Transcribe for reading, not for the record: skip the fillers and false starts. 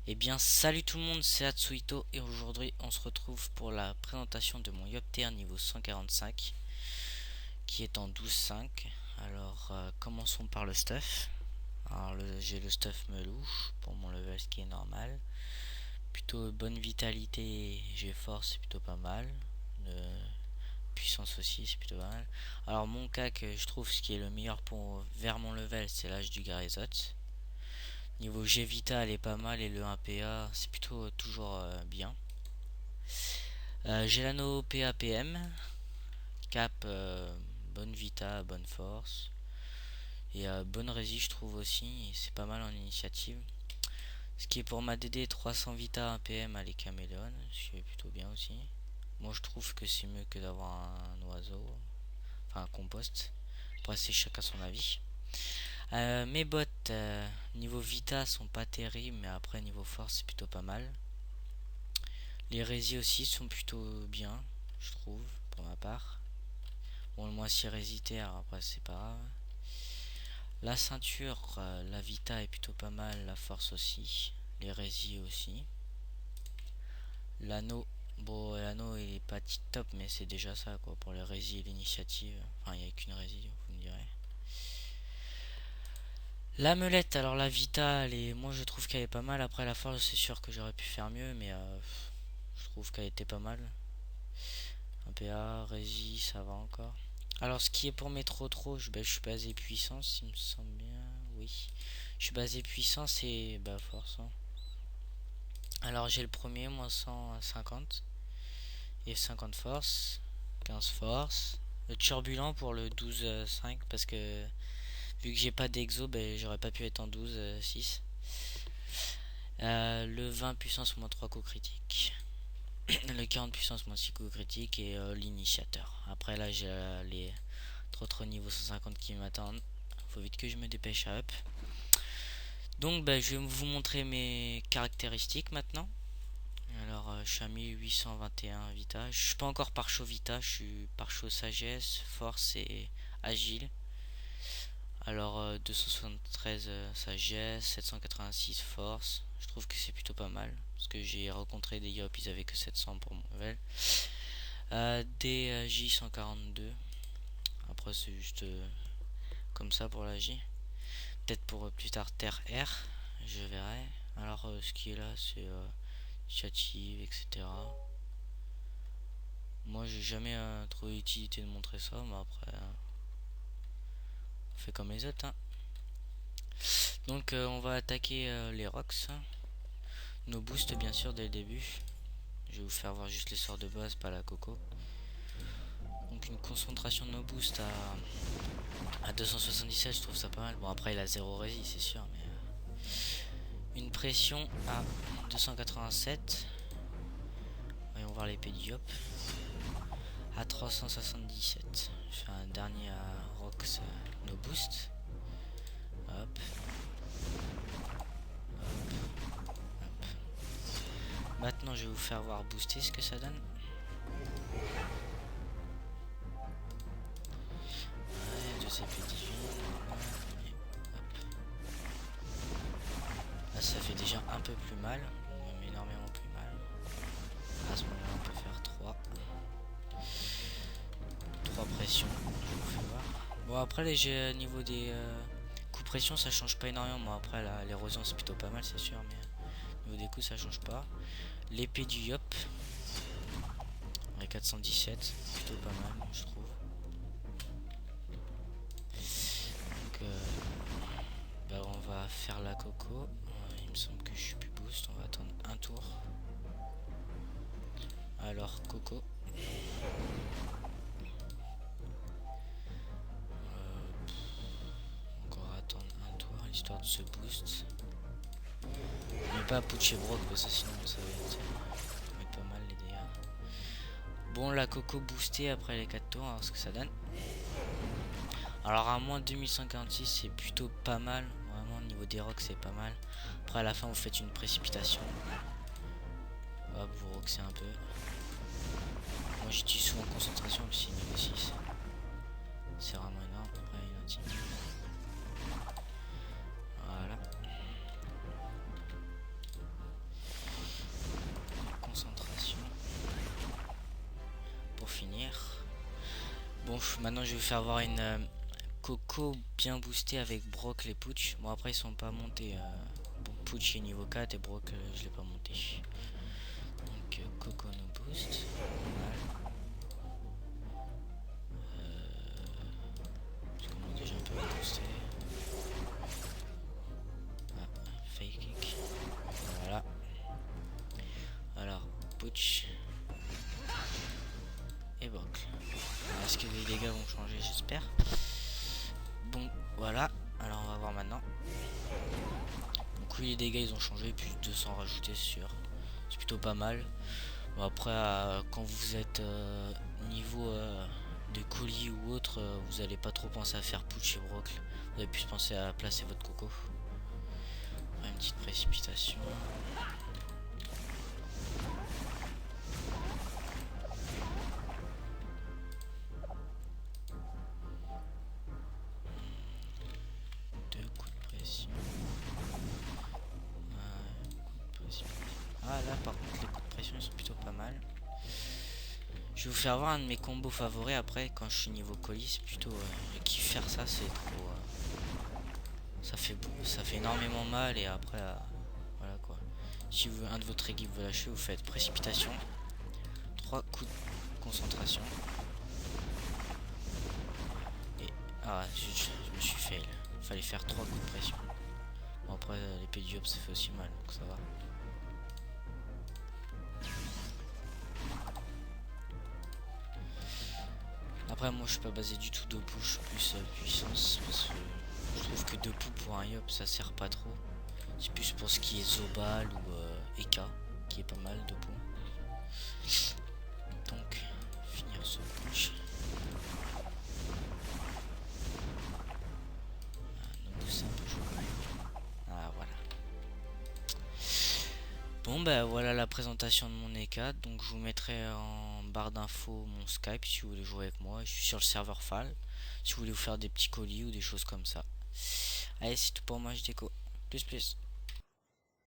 Eh bien, salut tout le monde, c'est Atsuhito et aujourd'hui on se retrouve pour la présentation de mon Yopter niveau 145 qui est en 12.5. Alors, commençons par le stuff. Alors, j'ai le stuff Melouche pour mon level, ce qui est normal. Plutôt bonne vitalité, j'ai force, c'est plutôt pas mal. Puissance aussi, c'est plutôt pas mal. Alors, mon cac, je trouve ce qui est le meilleur pour vers mon level, c'est l'âge du Garizot. Niveau G Vita, elle est pas mal et le 1PA, c'est plutôt toujours bien. J'ai l'anneau PAPM, cap, bonne Vita, bonne force. Et bonne rési, je trouve aussi, et c'est pas mal en initiative. Ce qui est pour ma DD 300 Vita 1PM, elle est caméléon, ce qui est plutôt bien aussi. Moi je trouve que c'est mieux que d'avoir un oiseau, enfin un compost. Après c'est chacun son avis. Mes bots niveau Vita sont pas terribles, mais après niveau force c'est plutôt pas mal. Les résis aussi sont plutôt bien, je trouve, pour ma part. Bon, le moins si résitaire, après c'est pas grave. La ceinture, la Vita est plutôt pas mal, la force aussi, les résis aussi. L'anneau, bon, l'anneau il est pas top, mais c'est déjà ça quoi, pour les résis et l'initiative. Enfin, il n'y a qu'une rési, vous me direz. La melette, alors la Vita, moi je trouve qu'elle est pas mal. Après la force, c'est sûr que j'aurais pu faire mieux, mais je trouve qu'elle était pas mal. Un PA, rési, ça va encore. Alors, ce qui est pour mes trop, je suis basé puissance, il me semble bien. Oui, je suis basé puissance et bah force, hein. Alors, j'ai le premier, moins 150 et 50 force, 15 force. Le turbulent pour le 12,5 parce que vu que j'ai pas d'exo, ben, j'aurais pas pu être en 12,6. Le 20 puissance moins 3 coups critiques. Le 40 puissance moins 6 coups critiques et l'initiateur. Après là, j'ai les trop niveau 150 qui m'attendent. Faut vite que je me dépêche à up. Donc bah, je vais vous montrer mes caractéristiques maintenant. Alors je suis à 1821 Vita. Je suis pas encore par chaud Vita, je suis par chaud sagesse, force et agile. Alors 273 sagesse, 786 force. Je trouve que c'est plutôt pas mal. Parce que j'ai rencontré des Yop, ils avaient que 700 pour mon level. DJ 142. Après c'est juste comme ça pour la J. Peut-être pour plus tard Terre R, je verrai. Alors ce qui est là c'est initiative, etc. Moi j'ai jamais trouvé l'utilité de montrer ça, mais après on fait comme les autres, hein. Donc on va attaquer les rocks. Nos boosts bien sûr dès le début. Je vais vous faire voir juste les sorts de base, pas la coco. Donc une concentration de nos boosts à 277, je trouve ça pas mal. Bon après il a 0 rési c'est sûr, mais une pression à 287. Voyons voir l'épée du Yop. À 377. Je fais un dernier à Rox no boost. Hop. Hop. Maintenant je vais vous faire voir booster ce que ça donne. Ouais, 2 CP 18. Là ça fait déjà un peu plus mal. Même énormément plus mal. À ce moment là on peut faire 3 pressions. Je vous fais voir. Bon après les niveau des coups pression ça change pas énormément. Bon après l'érosion c'est plutôt pas mal c'est sûr. Mais au niveau des coups ça change pas. L'épée du Yop. 417, plutôt pas mal je trouve. Donc bah on va faire la coco. Il me semble que je suis plus boost, on va attendre un tour. Alors coco. Encore attendre un tour histoire de se boost. Mais pas Pucci Brock parce que sinon ça va mettre pas mal les dégâts. Bon la coco boostée après les 4 tours, alors ce que ça donne. Alors à moins 2146 c'est plutôt pas mal. Vraiment au niveau des rocks c'est pas mal. Après à la fin vous faites une précipitation. Hop, vous roxez un peu. Moi j'utilise souvent concentration aussi niveau 6. C'est vraiment énorme. Après il en tient. Voilà. maintenant je vais vous faire avoir une Coco bien boostée avec Brock et Pooch. Bon après ils sont pas montés. Bon, Pooch est niveau 4 et Brock je l'ai pas monté. Donc Coco nous boost. Voilà. Parce qu'on a déjà un peu boosté. Ah, fake kick. Voilà. Alors, Pooch et Brock. Est-ce que les dégâts vont changer? J'espère. Bon, voilà. Alors on va voir maintenant. Donc oui, les dégâts ils ont changé, plus 200 rajoutés, c'est sûr. C'est plutôt pas mal. Bon, après, quand vous êtes niveau de colis ou autre, vous allez pas trop penser à faire Pooch et Brock. Vous allez plus penser à placer votre Coco. Après, une petite précipitation. Deux coups de pression. Ah là par contre les coups de pression ils sont plutôt pas mal. Je vais vous faire voir un de mes combos favoris après quand je suis niveau colis. C'est plutôt je kiffe faire ça, c'est trop ça fait énormément mal. Et après voilà quoi, si vous, un de votre équipe veut lâcher, vous faites précipitation, 3 coups de concentration et je me suis fail. Fallait faire 3 coups de pression. Bon après l'épée du hop ça fait aussi mal donc ça va. Après moi je suis pas basé du tout de push plus puissance parce que je trouve que 2 poux pour un yop ça sert pas trop. C'est plus pour ce qui est Zobal ou Eka qui est pas mal de poux. Donc finir ce push. Donc c'est un peu chaud. Ah voilà. Bon bah voilà la présentation de mon Eka. Donc je vous mettrai en barre d'infos mon Skype si vous voulez jouer avec moi. Je suis sur le serveur FAL. Si vous voulez vous faire des petits colis ou des choses comme ça. Allez c'est tout pour moi, je déco. Plus plus.